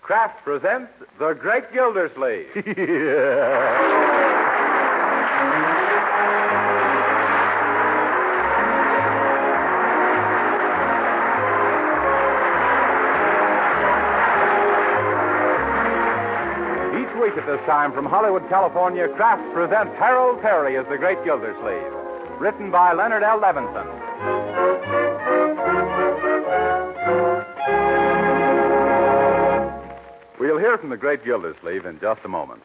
Kraft presents The Great Gildersleeve. Each week at this time from Hollywood, California, Kraft presents Harold Peary as The Great Gildersleeve. Written by Leonard L. Levinson. We'll hear from the Great Gildersleeve in just a moment.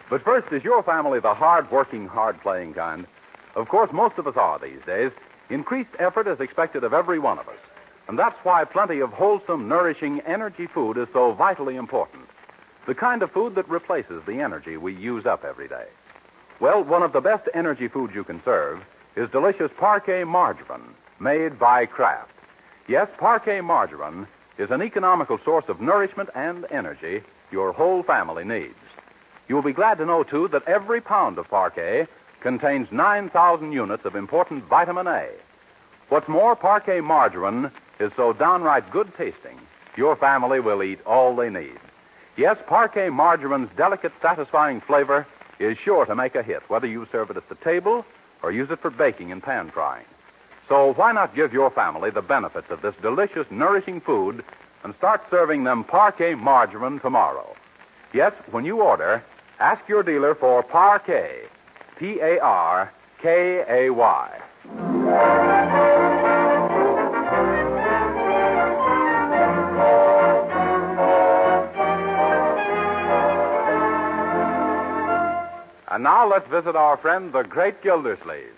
But first, is your family the hard-working, hard-playing kind? Of course, most of us are these days. Increased effort is expected of every one of us. And that's why plenty of wholesome, nourishing energy food is so vitally important. The kind of food that replaces the energy we use up every day. Well, one of the best energy foods you can serve is delicious Parquet margarine, made by Kraft. Yes, Parquet margarine is an economical source of nourishment and energy your whole family needs. You'll be glad to know, too, that every pound of Parquet contains 9,000 units of important vitamin A. What's more, Parquet margarine is so downright good tasting, your family will eat all they need. Yes, Parquet margarine's delicate, satisfying flavor is sure to make a hit, whether you serve it at the table or use it for baking and pan frying. So why not give your family the benefits of this delicious, nourishing food and start serving them Parquet margarine tomorrow? Yes, when you order, ask your dealer for Parquet, P-A-R-K-A-Y. And now let's visit our friend, the Great Gildersleeve.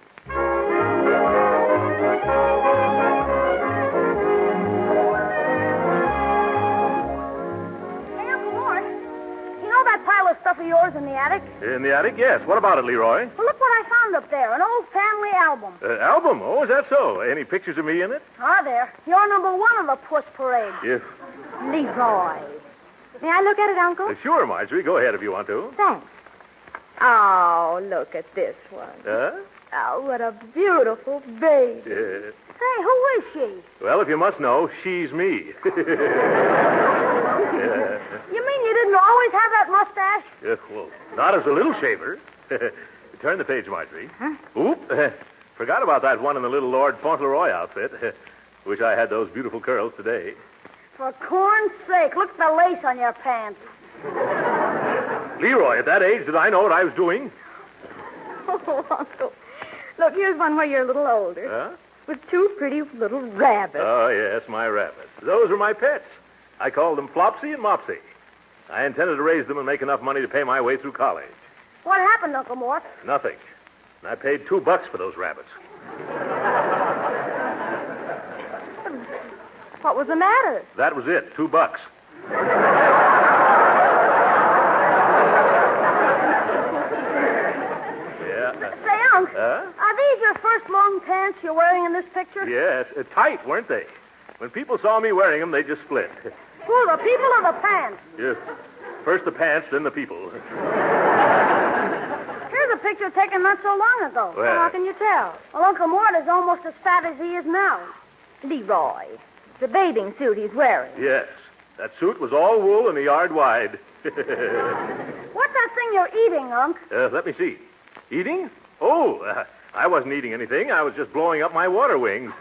Stuff of yours in the attic? In the attic, yes. What about it, Leroy? Well, look what I found up there. An old family album. Album? Oh, is that so? Any pictures of me in it? Are there? You're number one of the Puss Parade. Yes. Leroy. May I look at it, Uncle? Sure, Marjorie. Go ahead if you want to. Thanks. Oh, look at this one. Oh, what a beautiful baby. Yes. Hey, who is she? Well, if you must know, she's me. You mean you didn't always have that mustache? Well, not as a little shaver. Turn the page, Marjorie. Huh? Oop. Forgot about that one in the little Lord Fauntleroy outfit. Wish I had those beautiful curls today. For corn's sake, look at the lace on your pants. Leroy, at that age, did I know what I was doing? Oh, Uncle. Look, here's one where you're a little older. Huh? With two pretty little rabbits. Oh, yes, my rabbits. Those were my pets. I called them Flopsy and Mopsy. I intended to raise them and make enough money to pay my way through college. What happened, Uncle Mort? Nothing. And I paid $2 for those rabbits. What was the matter? That was it, $2. Yeah. Say, Unc, are these your first long pants you're wearing in this picture? Yes, tight, weren't they? When people saw me wearing them, they just split. Who, the people or the pants? Yes. First the pants, then the people. Here's a picture taken not so long ago. Well, how can you tell? Well, Uncle Mort is almost as fat as he is now. Leroy, the bathing suit he's wearing. Yes. That suit was all wool and a yard wide. What's that thing you're eating, Unc? Let me see. Eating? Oh, I wasn't eating anything. I was just blowing up my water wings.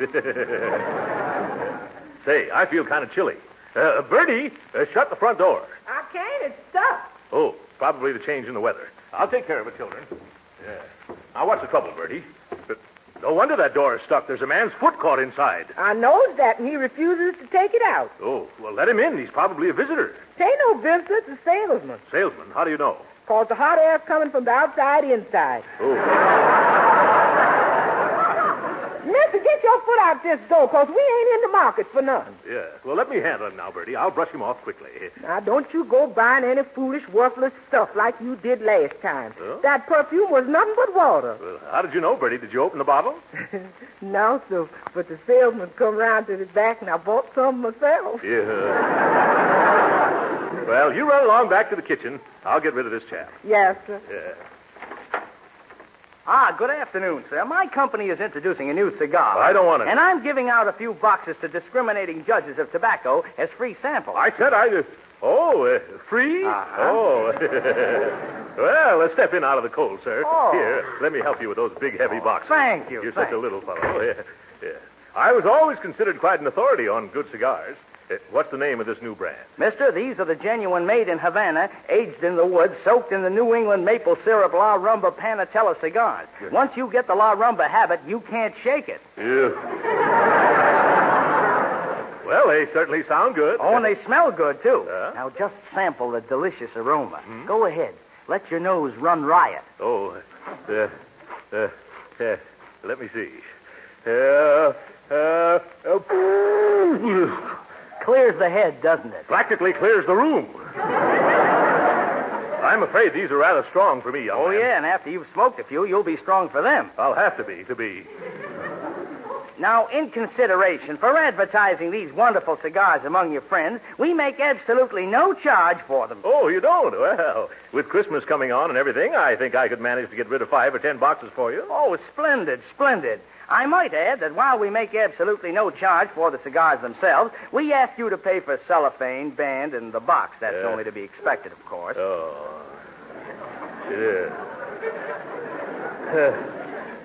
Say, I feel kind of chilly. Bertie, shut the front door. I can't. It's stuck. Oh, probably the change in the weather. I'll take care of it, children. Yeah. Now, what's the trouble, Bertie? No wonder that door is stuck. There's a man's foot caught inside. I knows that, and he refuses to take it out. Oh, well, let him in. He's probably a visitor. Ain't no visitor. It's a salesman. Salesman? How do you know? 'Cause the hot air's coming from the outside inside. Oh. Mister, get your foot out this door, 'cause we ain't in the market for none. Yeah. Well, let me handle him now, Bertie. I'll brush him off quickly. Now, don't you go buying any foolish, worthless stuff like you did last time. Huh? That perfume was nothing but water. Well, how did you know, Bertie? Did you open the bottle? No, sir. But the salesman come round to the back, and I bought some myself. Yeah. Well, you run along back to the kitchen. I'll get rid of this chap. Yes, sir. Yeah. Good afternoon, sir. My company is introducing a new cigar. I don't want it. And I'm giving out a few boxes to discriminating judges of tobacco as free samples. I said I... Oh, free? Uh-huh. Oh. Well, let's step in out of the cold, sir. Oh. Here, let me help you with those big, heavy boxes. Thank you. You're thank such a little fellow. Yeah. I was always considered quite an authority on good cigars. What's the name of this new brand? Mister, these are the genuine made in Havana, aged in the woods, soaked in the New England maple syrup La Rumba Panatella cigars. Once you get the La Rumba habit, you can't shake it. Yeah. Well, they certainly sound good. Oh, and they smell good, too. Yeah? Now, just sample the delicious aroma. Go ahead. Let your nose run riot. Oh, let me see. Clears the head, doesn't it? Practically clears the room. I'm afraid these are rather strong for me, young man. Yeah, and after you've smoked a few, you'll be strong for them. I'll have to be. Now, in consideration for advertising these wonderful cigars among your friends, we make absolutely no charge for them. Oh, you don't? Well, with Christmas coming on and everything, I think I could manage to get rid of 5 or 10 boxes for you. Oh, splendid. I might add that while we make absolutely no charge for the cigars themselves, we ask you to pay for cellophane, band, and the box. That's only to be expected, of course. Oh. Yeah.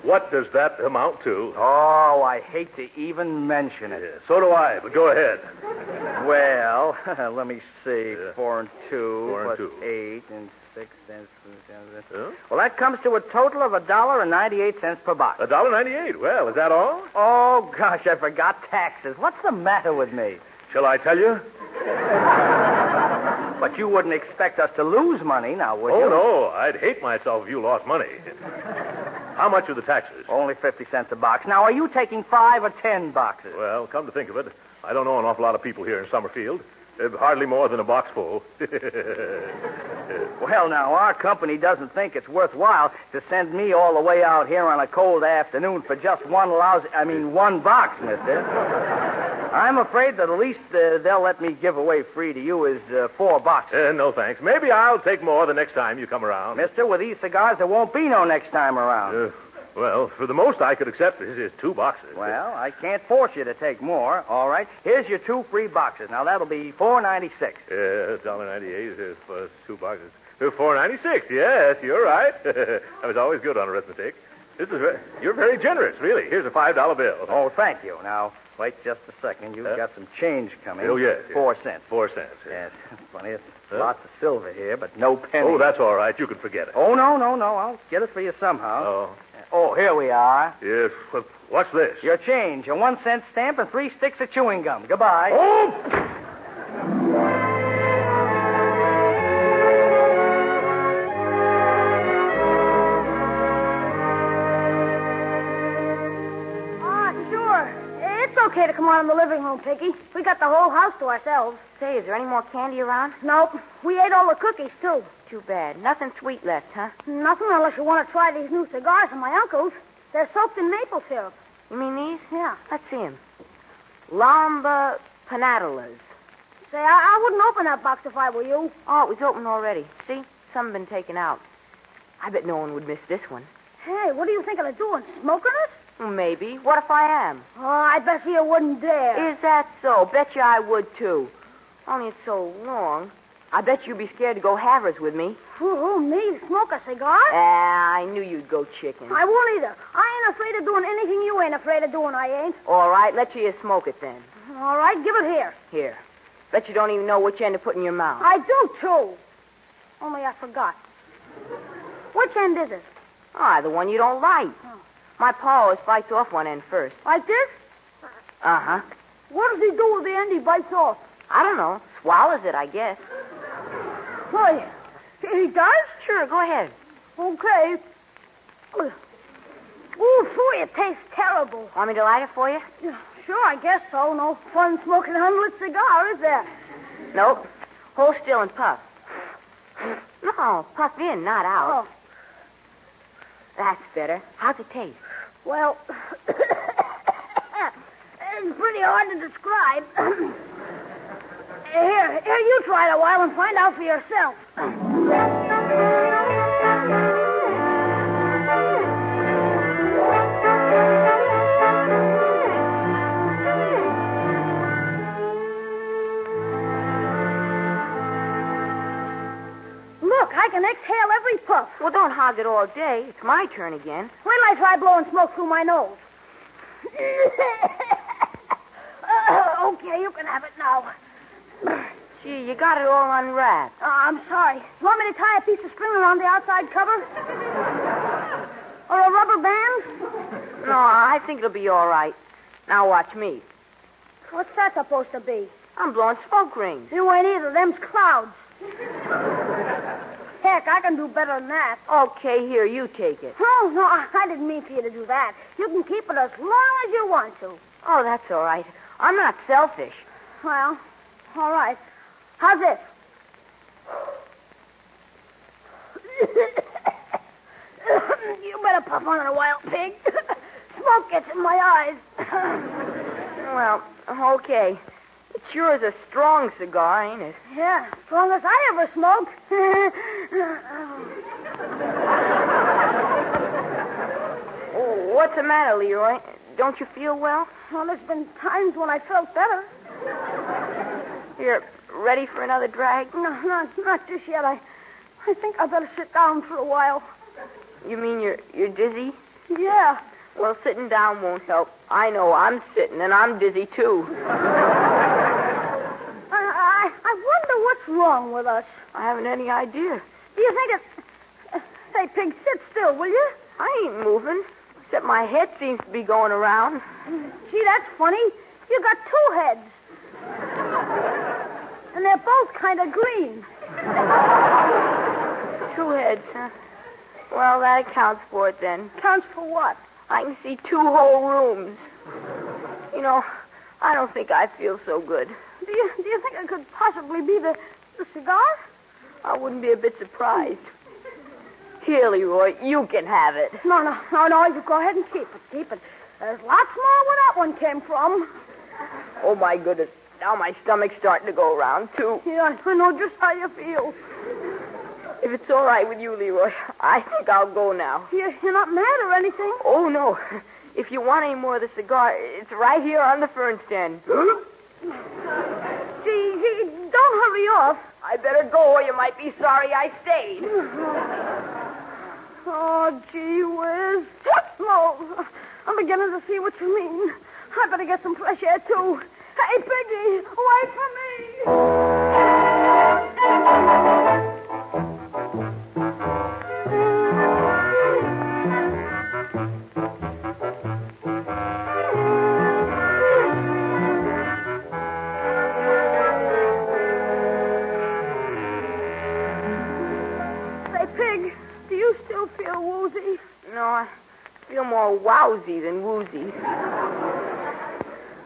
What does that amount to? Oh, I hate to even mention it. Yeah, so do I, but go ahead. Well, let me see. 4 and 2 4 and plus 2. 8 and 6 and 7. Huh? Well, that comes to a total of $1.98 per box. $1.98. Well, is that all? Oh, gosh, I forgot taxes. What's the matter with me? Shall I tell you? But you wouldn't expect us to lose money now, would you? Oh, no. I'd hate myself if you lost money. How much are the taxes? Only 50 cents a box. Now, are you taking 5 or 10 boxes? Well, come to think of it, I don't know an awful lot of people here in Summerfield. Hardly more than a box full. Well, now, our company doesn't think it's worthwhile to send me all the way out here on a cold afternoon for just one box, mister. I'm afraid that the least they'll let me give away free to you is 4 boxes. No, thanks. Maybe I'll take more the next time you come around. Mister, with these cigars, there won't be no next time around. Well, for the most I could accept is 2 boxes. Well, I can't force you to take more. All right. Here's your 2 free boxes. Now, that'll be $4.96. $1.98 plus 2 boxes. $4.96. Yes, you're right. I was always good on arithmetic. You're very generous, really. Here's a $5 bill. Oh, thank you. Now, wait just a second. You've got some change coming. Oh, yes. 4 cents. 4 cents. Yes. Funny, it's lots of silver here, but no pennies. Oh, that's all right. You can forget it. Oh, no. I'll get it for you somehow. Oh, here we are. Yes. Well, what's this? Your change. A 1 cent stamp and 3 sticks of chewing gum. Goodbye. Oh! Sure. It's okay to come on in the living room, Piggy. We got the whole house to ourselves. Say, is there any more candy around? Nope. We ate all the cookies, too. Too bad. Nothing sweet left, huh? Nothing unless you want to try these new cigars from my uncle's. They're soaked in maple syrup. You mean these? Yeah. Let's see them. Lamba Panatellas. Say, I wouldn't open that box if I were you. Oh, it was open already. See? Some have been taken out. I bet no one would miss this one. Hey, what are you thinking of doing? Smoking it? Well, maybe. What if I am? Oh, I bet you wouldn't dare. Is that so? Bet you I would, too. Only it's so long. I bet you'd be scared to go halvers with me. Who, me? Smoke a cigar? I knew you'd go chicken. I won't either. I ain't afraid of doing anything you ain't afraid of doing, I ain't. All right, let you smoke it then. All right, give it here. Here. Bet you don't even know which end to put in your mouth. I do, too. Only I forgot. Which end is it? Ah, the one you don't like. Oh. My pa always bites off one end first. Like this? Uh-huh. What does he do with the end he bites off? I don't know. Swallows it, I guess. Why, he does? Sure, go ahead. Okay. Ooh, phew, it tastes terrible. Want me to light it for you? Sure, I guess so. No fun smoking an unlit cigar, is there? Nope. Hold still and puff. No, puff in, not out. Oh. That's better. How's it taste? Well, it's pretty hard to describe. Here, you try it a while and find out for yourself. can exhale every puff. Well, don't hog it all day. It's my turn again. Wait till I try blowing smoke through my nose. Okay, you can have it now. Gee, you got it all unwrapped. I'm sorry. You want me to tie a piece of string around the outside cover? Or a rubber band? No, I think it'll be all right. Now watch me. What's that supposed to be? I'm blowing smoke rings. You ain't either. Them's clouds. Heck, I can do better than that. Okay, here, you take it. Oh, no, I didn't mean for you to do that. You can keep it as long as you want to. Oh, that's all right. I'm not selfish. Well, all right. How's this? You better puff on it a while, pig. Smoke gets in my eyes. Well, okay. It sure is a strong cigar, ain't it? Yeah, strongest I ever smoked. Oh, what's the matter, Leroy? Don't you feel well? Well, there's been times when I felt better. You're ready for another drag? No, not just yet. I think I better sit down for a while. You mean you're dizzy? Yeah. Well, sitting down won't help. I know I'm sitting, and I'm dizzy, too. I wonder what's wrong with us. I haven't any idea. Do you think it's... Say, pig, sit still, will you? I ain't moving, except my head seems to be going around. Gee, that's funny. You got two heads. And they're both kind of green. Two heads, huh? Well, that accounts for it, then. Counts for what? I can see two whole rooms. You know, I don't think I feel so good. Do you think it could possibly be the cigar? I wouldn't be a bit surprised. Here, Leroy, you can have it. No, you go ahead and keep it. There's lots more where that one came from. Oh, my goodness. Now my stomach's starting to go around, too. Yeah, I know just how you feel. If it's all right with you, Leroy, I think I'll go now. You're not mad or anything? Oh, no. If you want any more of the cigar, it's right here on the fern stand. Gee, don't hurry off. I better go or you might be sorry I stayed. Oh, gee whiz. No, I'm beginning to see what you mean. I better get some fresh air, too. Hey, Piggy, wait for me. Woozy? No, I feel more wowsy than woozy.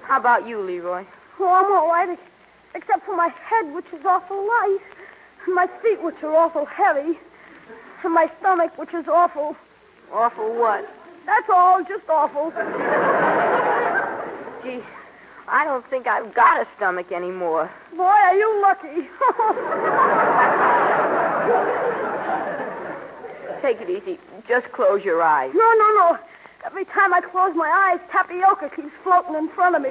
How about you, Leroy? Oh, I'm all right, except for my head, which is awful light, and my feet, which are awful heavy, and my stomach, which is awful. Awful what? That's all, just awful. Gee, I don't think I've got a stomach anymore. Boy, are you lucky. Take it easy. Just close your eyes. No. Every time I close my eyes, tapioca keeps floating in front of me.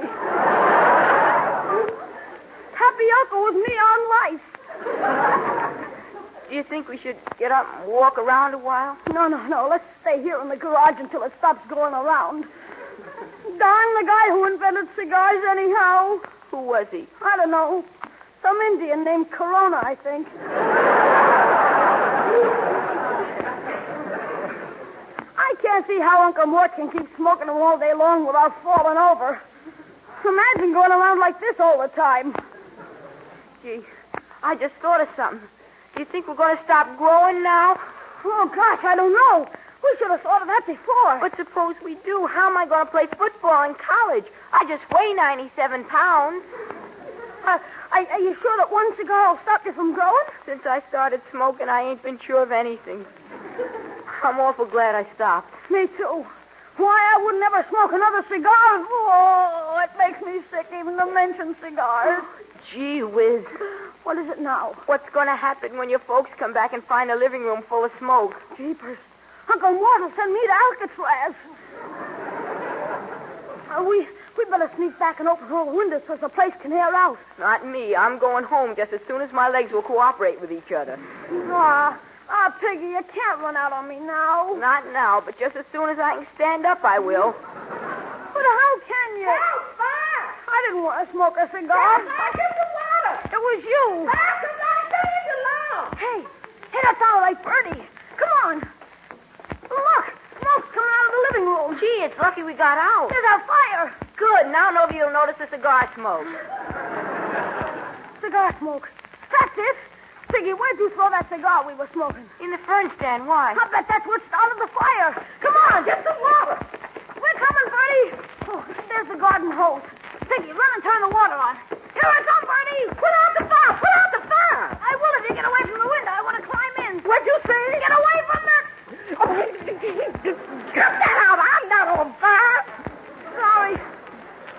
Tapioca with neon lights. Do you think we should get up and walk around a while? No. Let's stay here in the garage until it stops going around. Darn the guy who invented cigars anyhow. Who was he? I don't know. Some Indian named Corona, I think. I can't see how Uncle Mort can keep smoking them all day long without falling over. Imagine going around like this all the time. Gee, I just thought of something. Do you think we're going to stop growing now? Oh, gosh, I don't know. We should have thought of that before. But suppose we do. How am I going to play football in college? I just weigh 97 pounds. Are you sure that one cigar will stop you from growing? Since I started smoking, I ain't been sure of anything. I'm awful glad I stopped. Me too. Why, I would never smoke another cigar. Oh, it makes me sick even to mention cigars. Gee whiz. What is it now? What's going to happen when your folks come back and find the living room full of smoke? Jeepers. Uncle Mort will send me to Alcatraz. We better sneak back and open all the windows so the place can air out. Not me. I'm going home just as soon as my legs will cooperate with each other. Ah, Piggy, you can't run out on me now. Not now, but just as soon as I can stand up, I will. But how can you? Help, fire! I didn't want to smoke a cigar. Fire, get the water! It was you. Fire, come on, leave it alone! Hey, that sounded like Bertie. Come on. Look, smoke's coming out of the living room. Gee, it's lucky we got out. There's a fire. Good. Now nobody will notice the cigar smoke. Cigar smoke. That's it. Piggy, where'd you throw that cigar we were smoking? In the fern stand. Why? I bet that's what started the fire. Come on, get some water. We're coming, Bertie. Oh, there's the garden hose. Piggy, run and turn the water on. Here I come, Bertie. Put out the fire. Put out the fire. I will if you get away from the window. I want to climb in. What'd you say? Get away from the... Oh, cut that out. I'm not on fire. Sorry.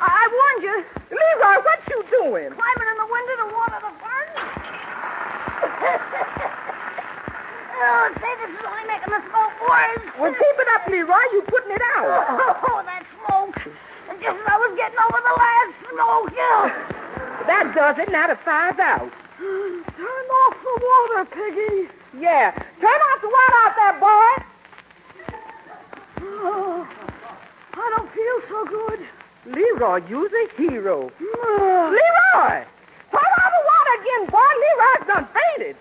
I warned you. Leroy, what you doing? Climbing in the window to water the ferns. Oh, say, this is only making the smoke worse. Well, keep it up, Leroy. You putting it out. Oh, that smoke. And just as I was getting over the last smoke, That does it. Now the fire's out. Turn off the water, Piggy. Yeah. Turn off the water out there, boy. Oh, I don't feel so good. Leroy, you's a hero. Leroy! Turn on the water again, boy. Leroy's done fainted.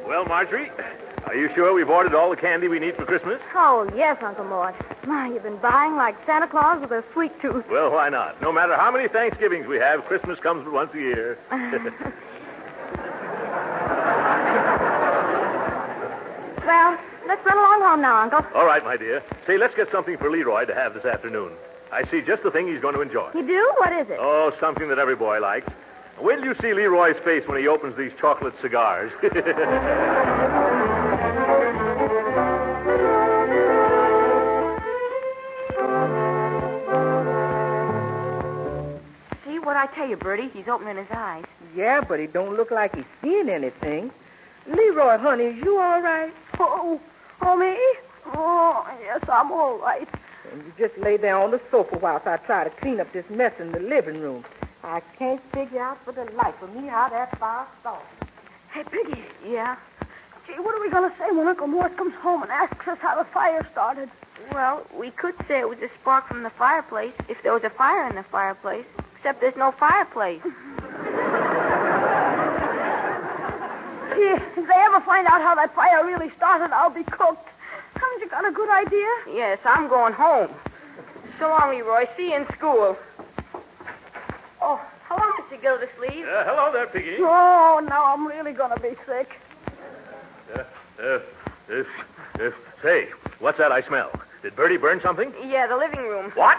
Well, Marjorie, are you sure we've ordered all the candy we need for Christmas? Oh, yes, Uncle Mort. My, you've been buying like Santa Claus with a sweet tooth. Well, why not? No matter how many Thanksgivings we have, Christmas comes but once a year. Well, let's run along home now, Uncle. All right, my dear. Say, let's get something for Leroy to have this afternoon. I see just the thing he's going to enjoy. You do? What is it? Oh, something that every boy likes. Wait till you see Leroy's face when he opens these chocolate cigars. See what I tell you, Bertie? He's opening his eyes. Yeah, but he don't look like he's seeing anything. Leroy, honey, is you all right? Oh, me? Oh, yes, I'm all right. And you just lay there on the sofa whilst I try to clean up this mess in the living room. I can't figure out for the life of me how that fire started. Hey, Piggy. Yeah? Gee, what are we going to say when Uncle Mort comes home and asks us how the fire started? Well, we could say it was a spark from the fireplace if there was a fire in the fireplace. Except there's no fireplace. Gee, if they ever find out how that fire really started, I'll be cooked. Haven't you got a good idea? Yes, I'm going home. So long, Leroy. See you in school. Oh, hello, Mr. Gildersleeve. Hello there, Piggy. Oh, now I'm really going to be sick. Say, what's that I smell? Did Bertie burn something? Yeah, the living room. What?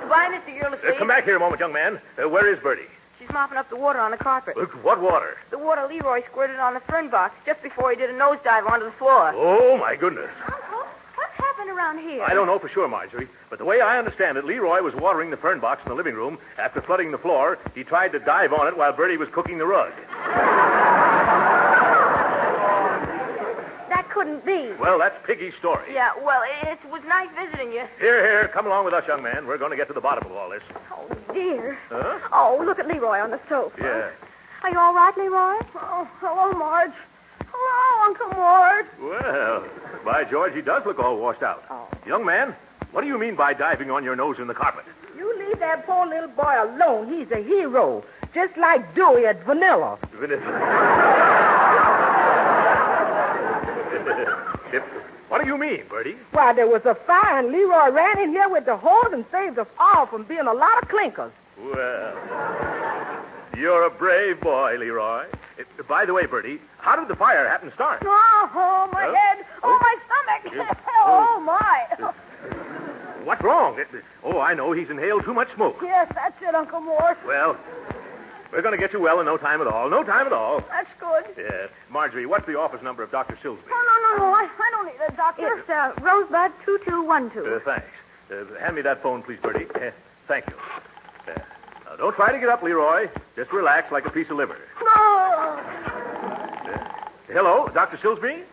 Goodbye, Mr. Gildersleeve. Come back here a moment, young man. Where is Bertie? She's mopping up the water on the carpet. Look, what water? The water Leroy squirted on the fern box just before he did a nosedive onto the floor. Oh, my goodness. Uncle, what's happened around here? I don't know for sure, Marjorie, but the way I understand it, Leroy was watering the fern box in the living room. After flooding the floor, he tried to dive on it while Bertie was cooking the rug. That couldn't be. Well, that's Piggy's story. Yeah, well, it was nice visiting you. Here, come along with us, young man. We're going to get to the bottom of all this. Oh, dear. Huh? Oh, look at Leroy on the sofa. Yeah. Are you all right, Leroy? Oh, hello, Marge. Hello, Uncle Mort. Well, by George, he does look all washed out. Oh. Young man, what do you mean by diving on your nose in the carpet? You leave that poor little boy alone. He's a hero. Just like Dewey at Vanilla. What do you mean, Bertie? Why, there was a fire, and Leroy ran in here with the hose and saved us all from being a lot of clinkers. Well, you're a brave boy, Leroy. By the way, Bertie, how did the fire happen to start? Oh, my head. Oh, my stomach. Oh, my. What's wrong? Oh, I know. He's inhaled too much smoke. Yes, that's it, Uncle Mort. Well, we're going to get you well in no time at all. No time at all. That's good. Yeah. Marjorie, what's the office number of Dr. Silsby? Oh, no. I don't need a doctor. It's Rosebud 2212. Thanks. Hand me that phone, please, Bertie. Thank you. Now, don't try to get up, Leroy. Just relax like a piece of liver. No. Hello, Dr. Silsby.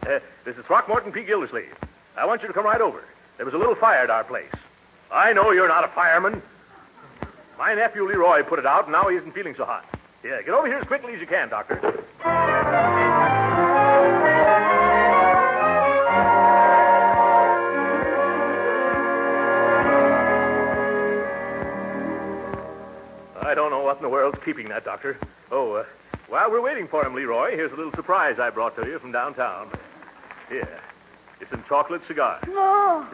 This is Throckmorton P. Gildersleeve. I want you to come right over. There was a little fire at our place. I know you're not a fireman. My nephew Leroy put it out, and now he isn't feeling so hot. Yeah, get over here as quickly as you can, Doctor. I don't know what in the world's keeping that, Doctor. Oh, while we're waiting for him, Leroy, here's a little surprise I brought to you from downtown. Here. It's some chocolate cigars. No.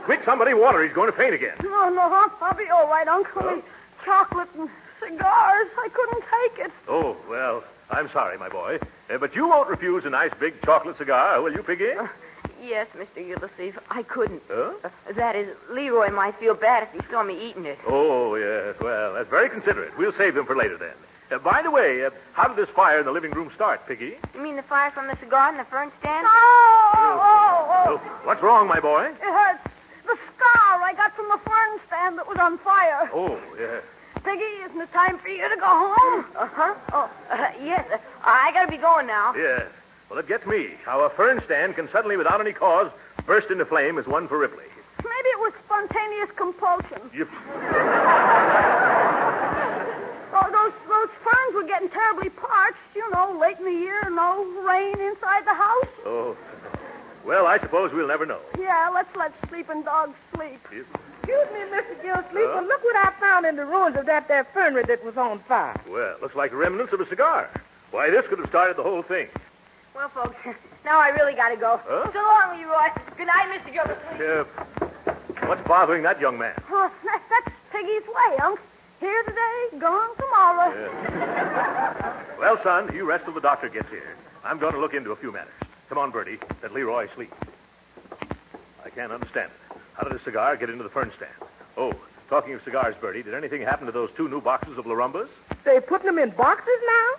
Quick, somebody, water. He's going to faint again. No, I'll be all right, Uncle. Huh? Chocolate and cigars. I couldn't take it. Oh, well, I'm sorry, my boy. But you won't refuse a nice big chocolate cigar, will you, Piggy? Yes, Mr. Gildersleeve, I couldn't. Huh? That is, Leroy might feel bad if he saw me eating it. Oh, yes. Well, that's very considerate. We'll save them for later, then. By the way, how did this fire in the living room start, Piggy? You mean the fire from the cigar and the fern stand? Oh. What's wrong, my boy? It hurts. The scar I got from the fern stand that was on fire. Oh, yeah. Piggy, isn't it time for you to go home? Uh-huh. Oh, yes. I gotta be going now. Yes. Well, it gets me. How a fern stand can suddenly, without any cause, burst into flame is one for Ripley. Maybe it was spontaneous compulsion. Those ferns were getting terribly parched, late in the year, no rain inside the house. Oh. Well, I suppose we'll never know. Yeah, let's let sleeping dogs sleep. Excuse me, Mr. Gildersleeve, but look what I found in the ruins of that there fernery that was on fire. Well, looks like remnants of a cigar. Why, this could have started the whole thing. Well, folks, now I really gotta go. Huh? So long, Leroy. Good night, Mr. Gildersleeve. What's bothering that young man? That's Piggy's way, Unc. Here today, gone tomorrow. Well, son, you rest till the doctor gets here. I'm going to look into a few matters. Come on, Bertie. Let Leroy sleep. I can't understand it. How did a cigar get into the fern stand? Oh, talking of cigars, Bertie, did anything happen to those 2 new boxes of Larumbas? They putting them in boxes now?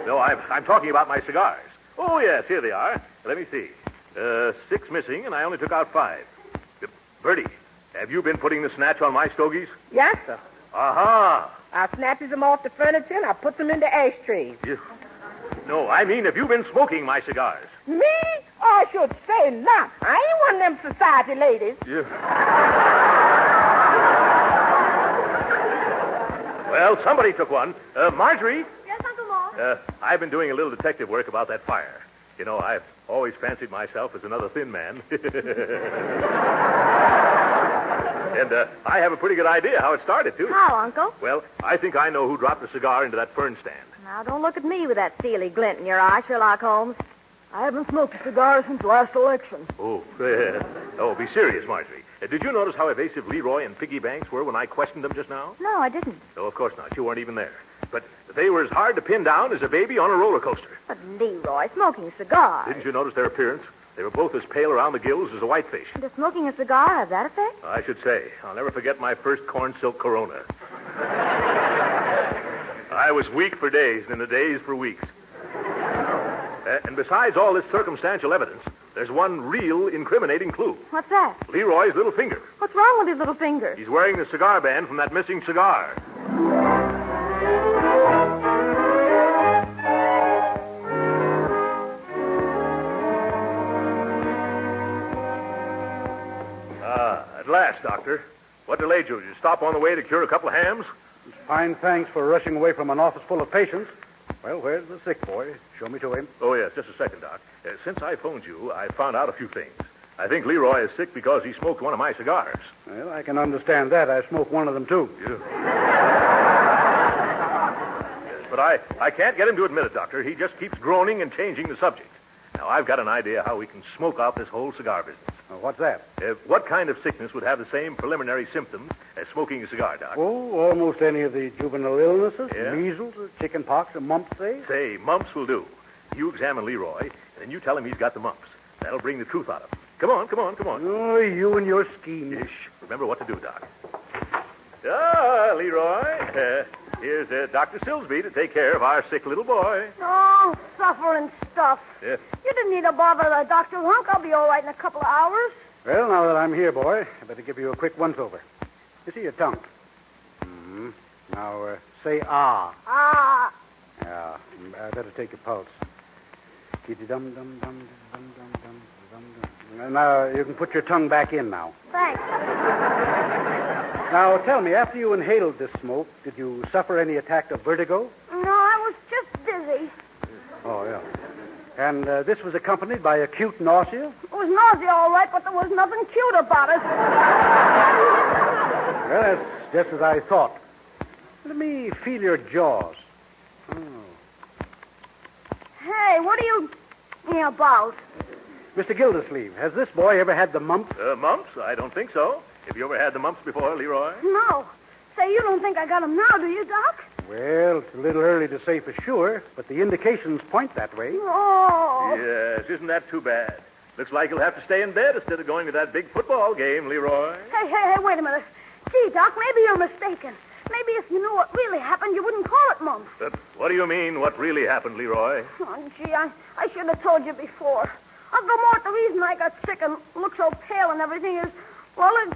No, I'm talking about my cigars. Oh, yes, here they are. Let me see. 6 missing, and I only took out 5. Bertie, have you been putting the snatch on my stogies? Yes, sir. Aha! I snatches them off the furniture and I put them in the ashtrays. No, I mean, have you been smoking my cigars? Me? I should say not. I ain't one of them society ladies. Well, somebody took one. Marjorie? Yes, Uncle Mort? I've been doing a little detective work about that fire. I've always fancied myself as another thin man. And I have a pretty good idea how it started, too. How, Uncle? Well, I think I know who dropped the cigar into that fern stand. Now, don't look at me with that steely glint in your eye, Sherlock Holmes. I haven't smoked a cigar since last election. Oh, be serious, Marjorie. Did you notice how evasive Leroy and Piggy Banks were when I questioned them just now? No, I didn't. No, of course not. You weren't even there. But they were as hard to pin down as a baby on a roller coaster. But Leroy, smoking cigars. Didn't you notice their appearance? They were both as pale around the gills as a whitefish. Does smoking a cigar have that effect? I should say. I'll never forget my first corn silk Corona. I was weak for days and in a daze for weeks. And besides all this circumstantial evidence, there's one real incriminating clue. What's that? Leroy's little finger. What's wrong with his little finger? He's wearing the cigar band from that missing cigar. At last, Doctor. What delayed you? Did you stop on the way to cure a couple of hams? Fine thanks for rushing away from an office full of patients. Well, where's the sick boy? Show me to him. Oh, yes, just a second, Doc. Since I phoned you, I found out a few things. I think Leroy is sick because he smoked one of my cigars. Well, I can understand that. I smoked one of them, too. Yes, but I can't get him to admit it, Doctor. He just keeps groaning and changing the subject. Now, I've got an idea how we can smoke out this whole cigar business. What's that? What kind of sickness would have the same preliminary symptoms as smoking a cigar, Doc? Oh, almost any of the juvenile illnesses. Yeah? Measles, chicken pox, or mumps, say? Say, mumps will do. You examine Leroy, and then you tell him he's got the mumps. That'll bring the truth out of him. Come on. Oh, you and your schemes. Shh. Remember what to do, Doc. Ah, Leroy. Here's Dr. Silsby to take care of our sick little boy. Oh, suffering stuff. Yeah. You didn't need to bother the doctor, Hunk. I'll be all right in a couple of hours. Well, now that I'm here, boy, I better give you a quick once-over. You see your tongue. Mm-hmm. Now, say ah. Ah. Yeah. I better take your pulse. Dum-dum-dum-dum-dum-dum-dum. Now, you can put your tongue back in now. Thanks. Now, tell me, after you inhaled this smoke, did you suffer any attack of vertigo? No, I was just dizzy. Oh, yeah. And this was accompanied by acute nausea? It was nausea, all right, but there was nothing cute about it. Well, that's just as I thought. Let me feel your jaws. Oh. Hey, what are you about? Mr. Gildersleeve, has this boy ever had the mumps? Mumps? I don't think so. Have you ever had the mumps before, Leroy? No. Say, you don't think I got him now, do you, Doc? Well, it's a little early to say for sure, but the indications point that way. Oh. Yes, isn't that too bad? Looks like you'll have to stay in bed instead of going to that big football game, Leroy. Hey, wait a minute. Gee, Doc, maybe you're mistaken. Maybe if you knew what really happened, you wouldn't call it mumps. What do you mean, what really happened, Leroy? Oh, gee, I should have told you before. Uncle Mort, the reason I got sick and look so pale and everything is, well, it's...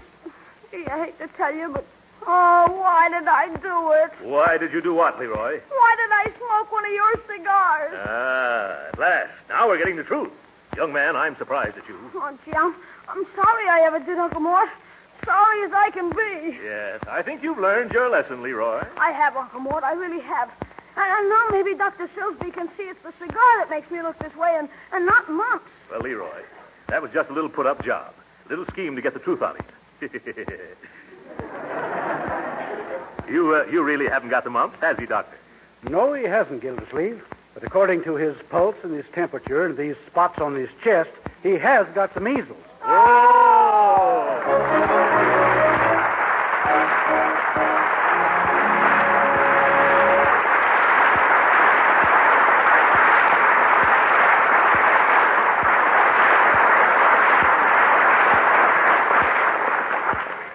Gee, I hate to tell you, but... Oh, why did I do it? Why did you do what, Leroy? Why did I smoke one of your cigars? At last. Now we're getting the truth. Young man, I'm surprised at you. Oh, gee, I'm sorry I ever did, Uncle Mort. Sorry as I can be. Yes, I think you've learned your lesson, Leroy. I have, Uncle Mort. I really have. And now maybe Dr. Silsby can see it's the cigar that makes me look this way and not mumps. Well, Leroy, that was just a little put-up job. A little scheme to get the truth on it. You really haven't got the mumps, has he, Doctor? No, he hasn't, Gildersleeve. But according to his pulse and his temperature and these spots on his chest, he has got the measles.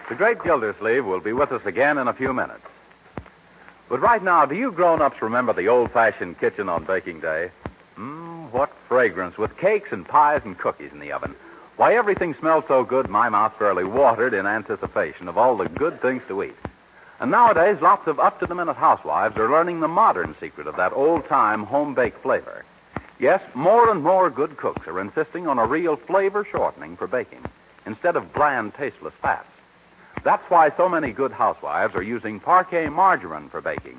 The Great Gildersleeve will be with us again in a few minutes. But right now, do you grown-ups remember the old-fashioned kitchen on baking day? What fragrance, with cakes and pies and cookies in the oven. Why, everything smelled so good, my mouth fairly watered in anticipation of all the good things to eat. And nowadays, lots of up-to-the-minute housewives are learning the modern secret of that old-time home-baked flavor. Yes, more and more good cooks are insisting on a real flavor shortening for baking, instead of bland, tasteless fats. That's why so many good housewives are using Parquet margarine for baking.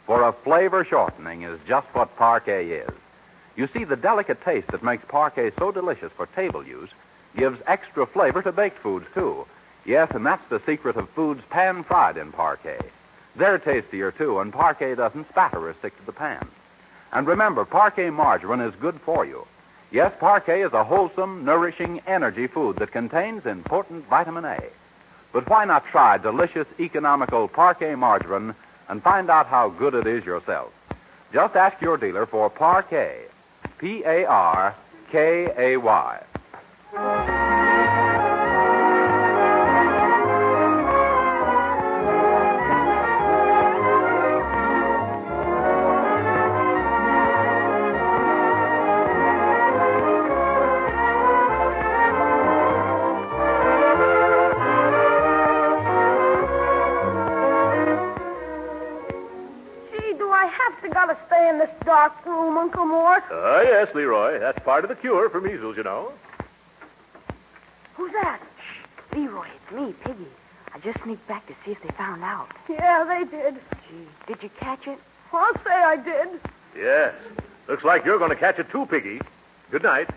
For a flavor shortening is just what Parquet is. You see, the delicate taste that makes Parquet so delicious for table use gives extra flavor to baked foods, too. Yes, and that's the secret of foods pan-fried in Parquet. They're tastier, too, and Parquet doesn't spatter or stick to the pan. And remember, Parquet margarine is good for you. Yes, Parquet is a wholesome, nourishing energy food that contains important vitamin A. But why not try delicious, economical Parquet margarine and find out how good it is yourself? Just ask your dealer for Parquet. Parkay. Gotta stay in this dark room, Uncle Mort. Yes, Leroy. That's part of the cure for measles, you know. Who's that? Shh. Leroy, it's me, Piggy. I just sneaked back to see if they found out. Yeah, they did. Gee, did you catch it? I'll say I did. Yes. Looks like you're going to catch it too, Piggy. Good night.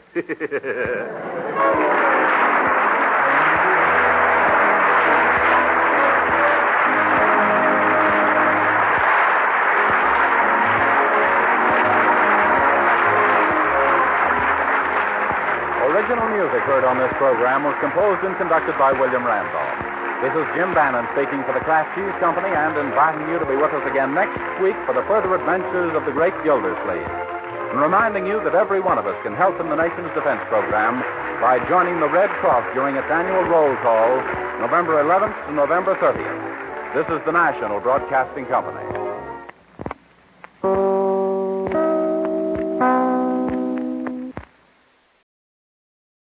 Original music heard on this program was composed and conducted by William Randolph. This is Jim Bannon speaking for the Kraft Cheese Company and inviting you to be with us again next week for the further adventures of the Great Gildersleeve. And reminding you that every one of us can help in the nation's defense program by joining the Red Cross during its annual roll call, November 11th to November 30th. This is the National Broadcasting Company.